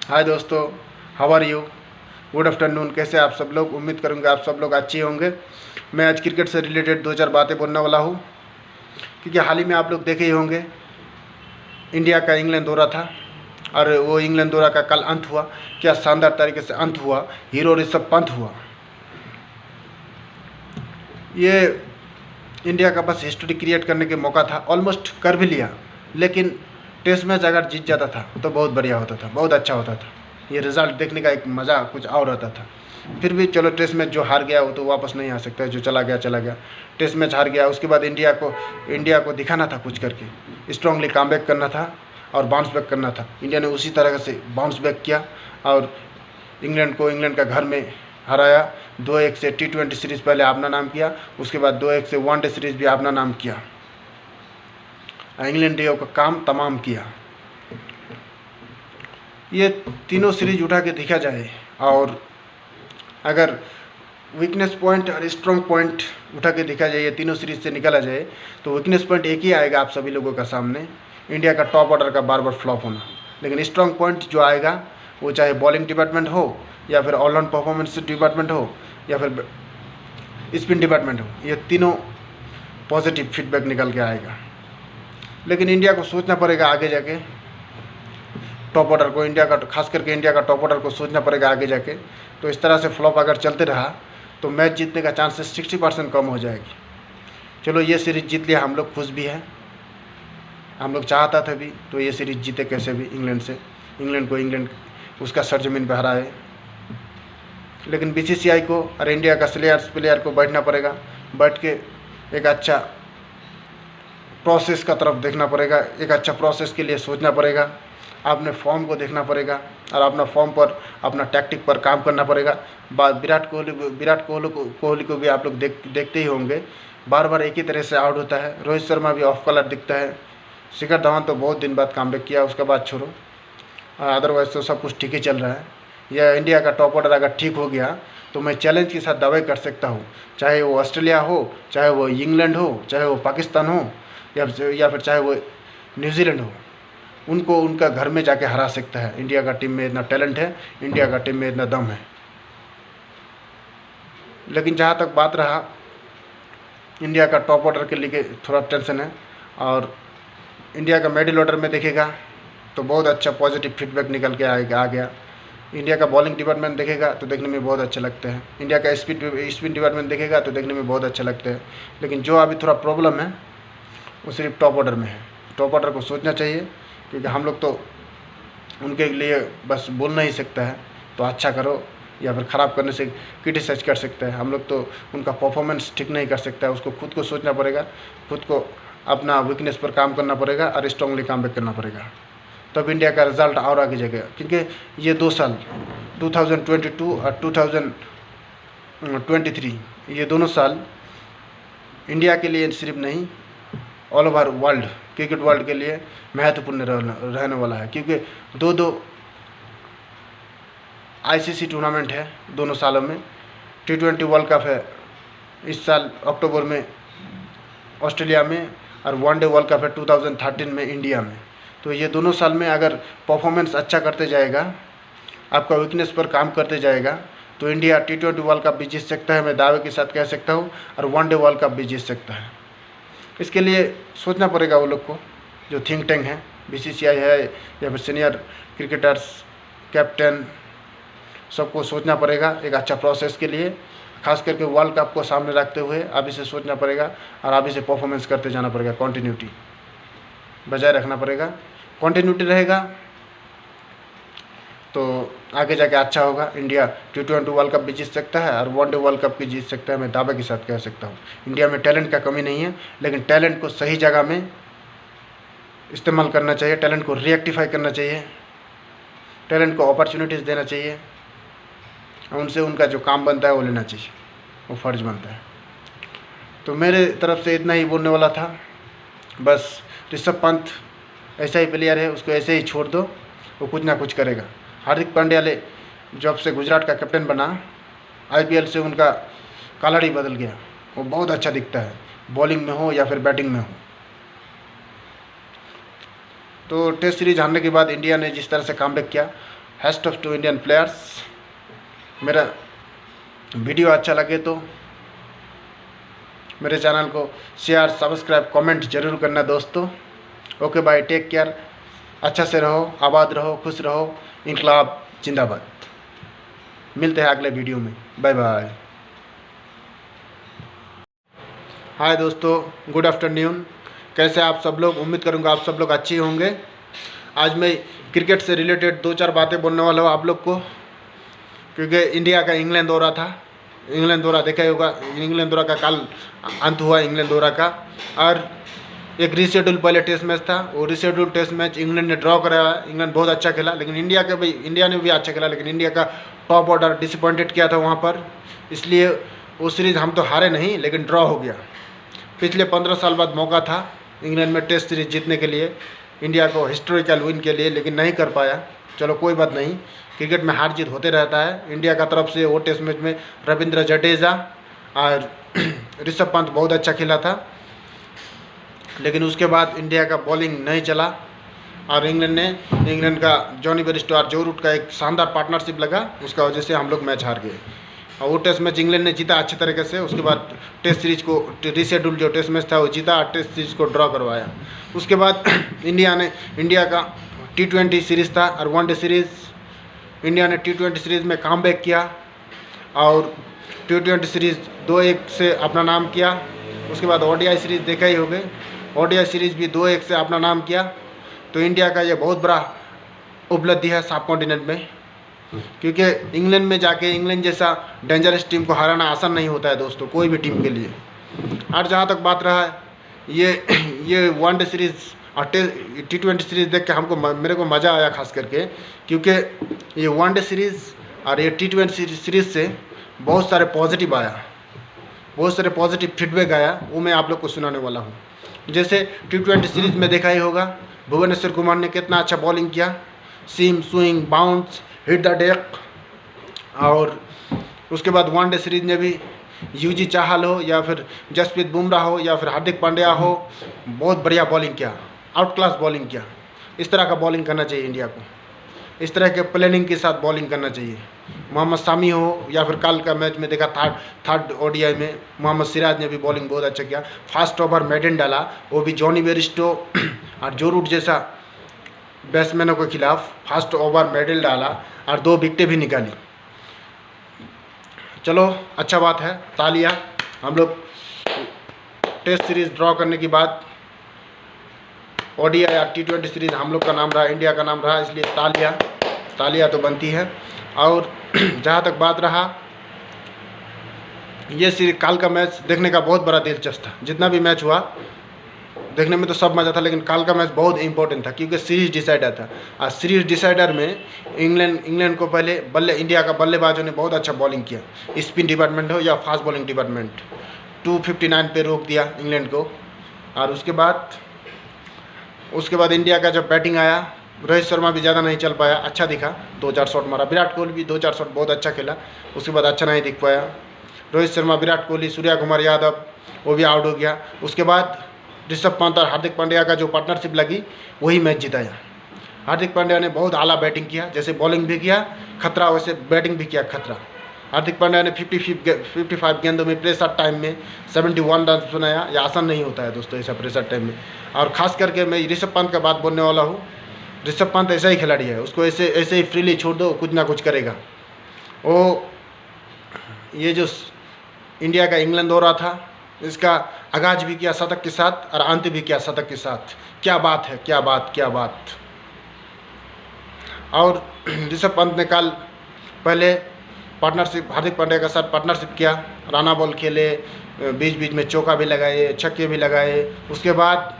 हाय दोस्तों, how are you? Good afternoon. कैसे आप सब लोग? उम्मीद करूँगा आप सब लोग अच्छे होंगे। मैं आज क्रिकेट से रिलेटेड 2-4 बातें बोलने वाला हूँ, क्योंकि हाल ही में आप लोग देखे ही होंगे इंडिया का इंग्लैंड दौरा था और वो इंग्लैंड दौरा का कल अंत हुआ। क्या शानदार तरीके से अंत हुआ, हीरो ऋषभ पंत हुआ। ये इंडिया का बस हिस्ट्री क्रिएट करने के मौका था, ऑलमोस्ट कर भी लिया, लेकिन टेस्ट मैच अगर जीत जाता था तो बहुत बढ़िया होता था, बहुत अच्छा होता था। ये रिज़ल्ट देखने का एक मज़ा कुछ और रहता था। फिर भी चलो, टेस्ट मैच जो हार गया वो तो वापस नहीं आ सकता है, जो चला गया चला गया। टेस्ट मैच हार गया, उसके बाद इंडिया को दिखाना था कुछ करके, स्ट्रांगली कमबैक करना था और बाउंस बैक करना था। इंडिया ने उसी तरह से बाउंस बैक किया और इंग्लैंड का घर में हराया। 2-1 से T20 सीरीज़ पहले अपना नाम किया, उसके बाद 2-1 से वनडे सीरीज़ भी अपना नाम किया। इंग्लैंड का काम तमाम किया। ये तीनों सीरीज उठा के देखा जाए और अगर वीकनेस पॉइंट और स्ट्रॉन्ग पॉइंट उठा के देखा जाए, ये तीनों सीरीज से निकाला जाए, तो वीकनेस पॉइंट एक ही आएगा आप सभी लोगों का सामने, इंडिया का टॉप ऑर्डर का बार बार फ्लॉप होना। लेकिन स्ट्रॉन्ग पॉइंट जो आएगा वो चाहे बॉलिंग डिपार्टमेंट हो या फिर ऑलराउंड परफॉर्मेंस डिपार्टमेंट हो या फिर स्पिन डिपार्टमेंट हो, ये तीनों पॉजिटिव फीडबैक निकल के आएगा। लेकिन इंडिया को सोचना पड़ेगा आगे जाके, टॉप ऑर्डर को, इंडिया का खास करके इंडिया का टॉप ऑर्डर को सोचना पड़ेगा आगे जाके। तो इस तरह से फ्लॉप अगर चलते रहा तो मैच जीतने का चांसेस 60% कम हो जाएगी। चलो, ये सीरीज जीत लिया, हम लोग खुश भी हैं। हम लोग चाहता था भी तो ये सीरीज जीते कैसे भी इंग्लैंड से, इंग्लैंड उसका सरजमीन पर हराए। लेकिन BCCI को और इंडिया का प्लेयर को बैठना पड़ेगा, बैठ के एक अच्छा प्रोसेस का तरफ देखना पड़ेगा, एक अच्छा प्रोसेस के लिए सोचना पड़ेगा, अपने फॉर्म को देखना पड़ेगा और अपना फॉर्म पर, अपना टैक्टिक पर काम करना पड़ेगा। विराट कोहली को भी आप लोग देखते ही होंगे, बार बार एक ही तरह से आउट होता है। रोहित शर्मा भी ऑफ कलर दिखता है। शिखर धवन तो बहुत दिन बाद कमबैक किया, उसके बाद छोड़ो, अदरवाइज तो सब कुछ ठीक ही चल रहा है। यह इंडिया का टॉप ऑर्डर अगर ठीक हो गया तो मैं चैलेंज के साथ दावे कर सकता हूँ, चाहे वो ऑस्ट्रेलिया हो, चाहे वो इंग्लैंड हो, चाहे वो पाकिस्तान हो या फिर चाहे वो न्यूजीलैंड हो, उनको उनका घर में जाके हरा सकता है। इंडिया का टीम में इतना टैलेंट है, इंडिया का टीम में इतना दम है। लेकिन जहाँ तक बात रहा इंडिया का टॉप ऑर्डर के लिए थोड़ा टेंशन है, और इंडिया का मिडिल ऑर्डर में देखेगा तो बहुत अच्छा पॉजिटिव फीडबैक निकल के आ गया। इंडिया का बॉलिंग डिपार्टमेंट देखेगा तो देखने में बहुत अच्छे लगते हैं, इंडिया का स्पिन डिपार्टमेंट देखेगा तो देखने में बहुत अच्छे लगते हैं। लेकिन जो अभी थोड़ा प्रॉब्लम है वो सिर्फ टॉप ऑर्डर में है। टॉप ऑर्डर को सोचना चाहिए, क्योंकि हम लोग तो उनके लिए बस बोल नहीं सकता है तो अच्छा करो या फिर ख़राब करने से क्रिटिसाइज कर सकते हैं। हम लोग तो उनका परफॉर्मेंस ठीक नहीं कर सकता है, उसको खुद को सोचना पड़ेगा, खुद को अपना वीकनेस पर काम करना पड़ेगा और स्ट्रांगली काम बैक करना पड़ेगा, तब इंडिया का रिज़ल्ट और आगे जाएगा। क्योंकि ये 2 साल 2022 और 2023, ये दोनों साल इंडिया के लिए सिर्फ नहीं, all over world, cricket world के लिए महत्वपूर्ण रहने वाला है। क्योंकि 2 ICC टूर्नामेंट है दोनों सालों में। T20 वर्ल्ड कप है इस साल अक्टूबर में ऑस्ट्रेलिया में, और वनडे वर्ल्ड कप है 2013 में इंडिया में। तो ये दोनों साल में अगर परफॉर्मेंस अच्छा करते जाएगा, आपका वीकनेस पर काम करते जाएगा, तो इंडिया T20 वर्ल्ड कप भी जीत सकता है, मैं दावे के साथ कह सकता हूँ, और वनडे वर्ल्ड कप भी जीत सकता है। इसके लिए सोचना पड़ेगा वो लोग को, जो थिंक टैंक है, BCCI है या फिर सीनियर क्रिकेटर्स, कैप्टन, सबको सोचना पड़ेगा एक अच्छा प्रोसेस के लिए। खास करके वर्ल्ड कप को सामने रखते हुए अभी से सोचना पड़ेगा और अभी से परफॉर्मेंस करते जाना पड़ेगा, कंटिन्यूटी बजाय रखना पड़ेगा। कंटिन्यूटी रहेगा तो आगे जाके अच्छा होगा। इंडिया T20 वर्ल्ड कप भी जीत सकता है और वनडे वर्ल्ड कप भी जीत सकता है, मैं दावे के साथ कह सकता हूँ। इंडिया में टैलेंट का कमी नहीं है, लेकिन टैलेंट को सही जगह में इस्तेमाल करना चाहिए, टैलेंट को रिएक्टिफाई करना चाहिए, टैलेंट को अपॉर्चुनिटीज़ देना चाहिए, और उनसे उनका जो काम बनता है वो लेना चाहिए, वो फ़र्ज़ बनता है। तो मेरे तरफ से इतना ही बोलने वाला था। बस ऋषभ पंत ऐसा ही प्लेयर है, उसको ऐसे ही छोड़ दो, वो कुछ ना कुछ करेगा। हार्दिक पांड्या ले जब से गुजरात का कैप्टन बना, IPL से उनका कलर ही बदल गया, वो बहुत अच्छा दिखता है, बॉलिंग में हो या फिर बैटिंग में हो। तो टेस्ट सीरीज हारने के बाद इंडिया ने जिस तरह से कमबैक किया, hats off to Indian players. मेरा वीडियो अच्छा लगे तो मेरे चैनल को शेयर, सब्सक्राइब, कमेंट जरूर करना दोस्तों। ओके बाय, टेक केयर, अच्छा से रहो, आबाद रहो, खुश रहो। इनकलाब जिंदाबाद। मिलते हैं अगले वीडियो में। Bye bye. हाय दोस्तों, गुड आफ्टरनून। कैसे आप सब लोग? उम्मीद करूंगा आप सब लोग अच्छे होंगे। आज मैं क्रिकेट से रिलेटेड 2-4 बातें बोलने वाला हूँ आप लोग को, क्योंकि इंडिया का इंग्लैंड दौरा था। इंग्लैंड दौरा देखा ही होगा। इंग्लैंड दौरा का कल अंत हुआ इंग्लैंड दौरा का, और एक रीशेड्यूल पहले टेस्ट मैच था। वो रीशेड्यूल टेस्ट मैच इंग्लैंड ने ड्रॉ कराया। इंग्लैंड बहुत अच्छा खेला, लेकिन इंडिया ने भी अच्छा खेला, लेकिन इंडिया का टॉप ऑर्डर डिसअपॉइंटेड किया था वहाँ पर। इसलिए वो सीरीज़ हम तो हारे नहीं, लेकिन ड्रॉ हो गया। पिछले 15 साल बाद मौका था इंग्लैंड में टेस्ट सीरीज जीतने के लिए, इंडिया को हिस्टोरिकल विन के लिए, लेकिन नहीं कर पाया। चलो कोई बात नहीं, क्रिकेट में हार जीत होते रहता है। इंडिया का तरफ से वो टेस्ट मैच में रविंद्र जडेजा और ऋषभ पंत बहुत अच्छा खेला था, लेकिन उसके बाद इंडिया का बॉलिंग नहीं चला, और इंग्लैंड का जॉनी बेयरस्टो और जो रूट का एक शानदार पार्टनरशिप लगा, उसका वजह से हम लोग मैच हार गए। और वो टेस्ट मैच इंग्लैंड ने जीता अच्छे तरीके से। उसके बाद टेस्ट सीरीज को रीशेड्यूल जो टेस्ट मैच था वो जीता, और टेस्ट सीरीज को ड्रॉ करवाया। उसके बाद इंडिया का T20 सीरीज़ था और वनडे सीरीज़। इंडिया ने T20 सीरीज़ में कमबैक किया और T20 सीरीज़ 2-1 से अपना नाम किया। उसके बाद ODI सीरीज़ देखा ही होगे, ODI सीरीज़ भी 2-1 से अपना नाम किया। तो इंडिया का ये बहुत बड़ा उपलब्धि है सब कॉन्टिनेंट में, क्योंकि इंग्लैंड में जाके इंग्लैंड जैसा डेंजरस टीम को हराना आसान नहीं होता है दोस्तों, कोई भी टीम के लिए। और जहाँ तक बात रहा है ये वनडे सीरीज़ और T20 सीरीज़ देख के मेरे को मज़ा आया खास करके, क्योंकि ये वनडे सीरीज़ और ये T20 सीरीज़ से बहुत सारे पॉजिटिव फीडबैक आया, वो मैं आप लोग को सुनाने वाला हूँ। जैसे T20 सीरीज़ में देखा ही होगा, भुवनेश्वर कुमार ने कितना अच्छा बॉलिंग किया, seam, swing, bounce, hit the deck. और उसके बाद वनडे सीरीज में भी युजी चाहल हो या फिर जसप्रीत बुमराह हो या फिर हार्दिक पांड्या हो, बहुत बढ़िया बॉलिंग किया, आउट क्लास बॉलिंग किया। इस तरह का बॉलिंग करना चाहिए इंडिया को, इस तरह के प्लानिंग के साथ बॉलिंग करना चाहिए। मोहम्मद शामी हो या फिर कल का मैच में देखा थर्ड ODI में मोहम्मद सिराज ने भी बॉलिंग बहुत अच्छा किया। फास्ट ओवर मेडन डाला, वो भी जॉनी बेयरस्टो और जो रूट जैसा बैट्समैनों के खिलाफ फास्ट ओवर मेडल डाला और 2 विकेटें भी निकाली। चलो अच्छा बात है, तालियां। हम लोग टेस्ट सीरीज़ ड्रॉ करने के बाद ODI और T20 सीरीज़ हम लोग का नाम रहा, इंडिया का नाम रहा, इसलिए तालियां तो बनती है। और जहाँ तक बात रहा, ये सीरीज कल का मैच देखने का बहुत बड़ा दिलचस्प था। जितना भी मैच हुआ देखने में तो सब मज़ा था, लेकिन कल का मैच बहुत इंपॉर्टेंट था, क्योंकि सीरीज डिसाइडर था। और सीरीज डिसाइडर में इंग्लैंड को पहले इंडिया का बल्लेबाजों ने बहुत अच्छा बॉलिंग किया, स्पिन डिपार्टमेंट हो या फास्ट बॉलिंग डिपार्टमेंट। 259 पे रोक दिया इंग्लैंड को। और उसके बाद इंडिया का जब बैटिंग आया, रोहित शर्मा भी ज़्यादा नहीं चल पाया, अच्छा दिखा, 2-4 शॉट मारा। विराट कोहली भी 2-4 शॉट बहुत अच्छा खेला, उसके बाद अच्छा नहीं दिख पाया। रोहित शर्मा, विराट कोहली, सूर्या कुमार यादव वो भी आउट हो गया। उसके बाद ऋषभ पंत और हार्दिक पांड्या का जो पार्टनरशिप लगी, वही मैच जिताया। हार्दिक पांड्या ने बहुत आला बैटिंग किया, जैसे बॉलिंग भी किया खतरा, वैसे बैटिंग भी किया खतरा। हार्दिक पांड्या ने 55 गेंदों में प्रेशर टाइम में 71 रन बनाया। यह आसान नहीं होता है दोस्तों ऐसा प्रेशर टाइम में। और ख़ास करके मैं ऋषभ पंत का बात बोलने वाला हूँ। ऋषभ पंत ऐसा ही खिलाड़ी है, उसको ऐसे ही फ्रीली छोड़ दो, कुछ ना कुछ करेगा वो। ये जो इंडिया का इंग्लैंड दौरा था, इसका आगाज भी किया शतक के साथ और अंत भी किया शतक के साथ। क्या बात है, क्या बात। और ऋषभ पंत ने कल पहले पार्टनरशिप हार्दिक पांड्या के साथ पार्टनरशिप किया, राना बॉल खेले, बीच में चौका भी लगाए, छक्के भी लगाए। उसके बाद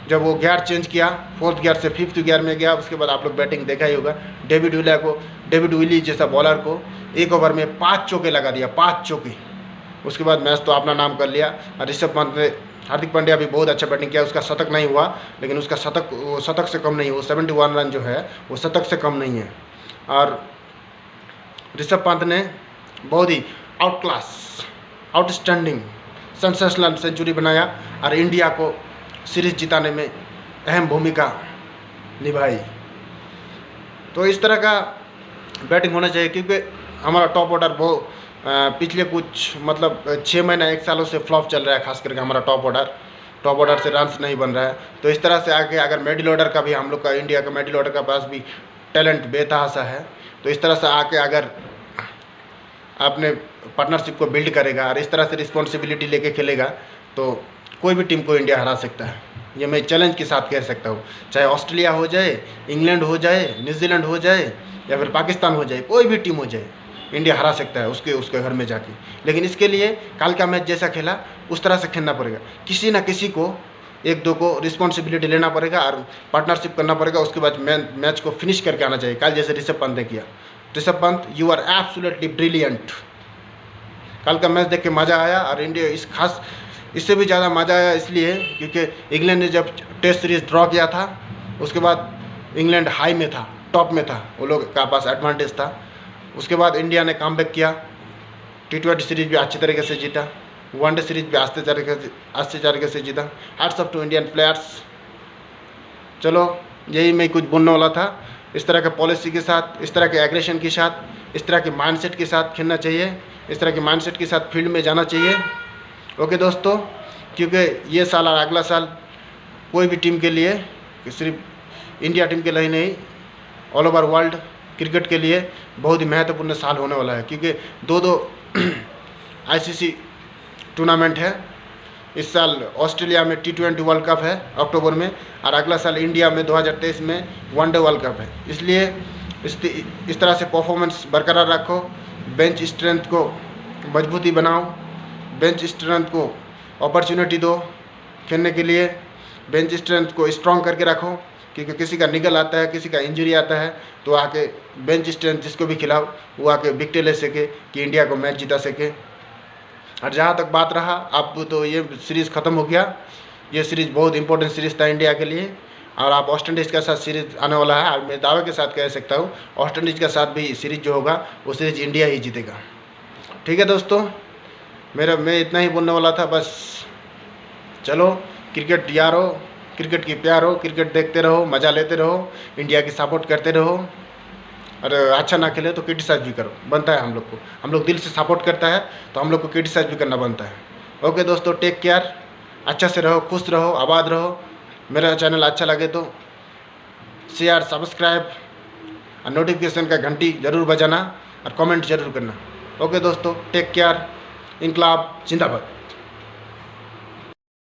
जब वो गियर चेंज किया, 4th गियर से 5th गियर में गया, उसके बाद आप लोग बैटिंग देखा ही होगा। डेविड विली जैसा बॉलर को 1 ओवर में 5 चौके लगा दिया, 5 चौके। उसके बाद मैच तो अपना नाम कर लिया। और ऋषभ पंत ने, हार्दिक पांड्या भी बहुत अच्छा बैटिंग किया। उसका शतक नहीं हुआ, लेकिन उसका शतक से कम नहीं, वो 71 रन जो है वो शतक से कम नहीं है। और ऋषभ पंत ने बहुत ही outclass, outstanding, sensational century बनाया और इंडिया को सीरीज जिताने में अहम भूमिका निभाई। तो इस तरह का बैटिंग होना चाहिए, क्योंकि हमारा टॉप ऑर्डर बहुत पिछले कुछ मतलब 6 महीना 1 सालों से फ्लॉप चल रहा है, खास करके हमारा टॉप ऑर्डर से रन्स नहीं बन रहा है। तो इस तरह से आगे अगर मिडिल ऑर्डर का भी हम लोग का इंडिया का मिडिल ऑर्डर का पास भी टैलेंट बेतहाशा है, तो इस तरह से आके अगर अपने पार्टनरशिप को बिल्ड करेगा और इस तरह से रिस्पॉन्सिबिलिटी लेके खेलेगा तो कोई भी टीम को इंडिया हरा सकता है। ये मैं चैलेंज के साथ कह सकता हूँ, चाहे ऑस्ट्रेलिया हो जाए, इंग्लैंड हो जाए, न्यूजीलैंड हो जाए या फिर पाकिस्तान हो जाए, कोई भी टीम हो जाए, इंडिया हरा सकता है उसके घर में जाके। लेकिन इसके लिए कल का मैच जैसा खेला उस तरह से खेलना पड़ेगा, किसी ना किसी को एक दो को रिस्पॉन्सिबिलिटी लेना पड़ेगा और पार्टनरशिप करना पड़ेगा, उसके बाद मैच को फिनिश करके आना चाहिए। कल जैसे ऋषभ पंत ने किया। Rishabh Pant, you are absolutely brilliant. कल का मैच देख के मज़ा आया, और इंडिया इससे भी ज़्यादा मज़ा आया इसलिए क्योंकि इंग्लैंड ने जब टेस्ट सीरीज ड्रॉ किया था उसके बाद इंग्लैंड हाई में था, टॉप में था, वो लोग का पास एडवांटेज था। उसके बाद इंडिया ने कमबैक किया, T20 सीरीज भी अच्छी तरीके से जीता, वनडे सीरीज भी अच्छे तरीके से जीता। Hats off to Indian players. चलो यही मैं कुछ बोलने वाला था। इस तरह के पॉलिसी के साथ, इस तरह के एग्रेशन के साथ, इस तरह के माइंडसेट के साथ खेलना चाहिए, इस तरह के माइंडसेट के साथ फील्ड में जाना चाहिए। ओके दोस्तों, क्योंकि ये साल और अगला साल कोई भी टीम के लिए, सिर्फ इंडिया टीम के लिए नहीं, ऑल ओवर वर्ल्ड क्रिकेट के लिए बहुत ही महत्वपूर्ण साल होने वाला है, क्योंकि दो ICC टूर्नामेंट है। इस साल ऑस्ट्रेलिया में T20 वर्ल्ड कप है अक्टूबर में, और अगला साल इंडिया में 2023 में वनडे वर्ल्ड कप है। इसलिए इस तरह से परफॉर्मेंस बरकरार रखो, बेंच स्ट्रेंथ को मजबूती बनाओ, बेंच स्ट्रेंथ को अपॉर्चुनिटी दो खेलने के लिए, बेंच स्ट्रेंथ को स्ट्रॉन्ग करके रखो, क्योंकि किसी का निकल आता है, किसी का इंजरी आता है, तो आके बेंच स्ट्रेंथ जिसको भी खिलाओ वो आके विकेट ले सके कि इंडिया को मैच जिता सके। और जहाँ तक बात रहा, अब तो ये सीरीज़ ख़त्म हो गया। ये सीरीज़ बहुत इंपॉर्टेंट सीरीज़ था इंडिया के लिए, और आप वेस्ट इंडीज़ के साथ सीरीज़ आने वाला है, और मैं दावे के साथ कह सकता हूँ वेस्ट इंडीज़ के साथ भी सीरीज़ जो होगा वो सीरीज़ इंडिया ही जीतेगा। ठीक है दोस्तों, मैं इतना ही बोलने वाला था बस। चलो, क्रिकेट यारो, क्रिकेट की प्यार हो, क्रिकेट देखते रहो, मज़ा लेते रहो, इंडिया की सपोर्ट करते रहो, और अच्छा ना खेले तो क्रिटिसाइज भी करो, बनता है हम लोग को। हम लोग दिल से सपोर्ट करता है तो हम लोग को क्रिटिसाइज भी करना बनता है। ओके दोस्तों, टेक केयर, अच्छा से रहो, खुश रहो, आबाद रहो। मेरा चैनल अच्छा लगे तो शेयर, सब्सक्राइब और नोटिफिकेशन का घंटी ज़रूर बजाना और कमेंट ज़रूर करना। ओके दोस्तों, टेक केयर। इनकलाब जिंदाबाद।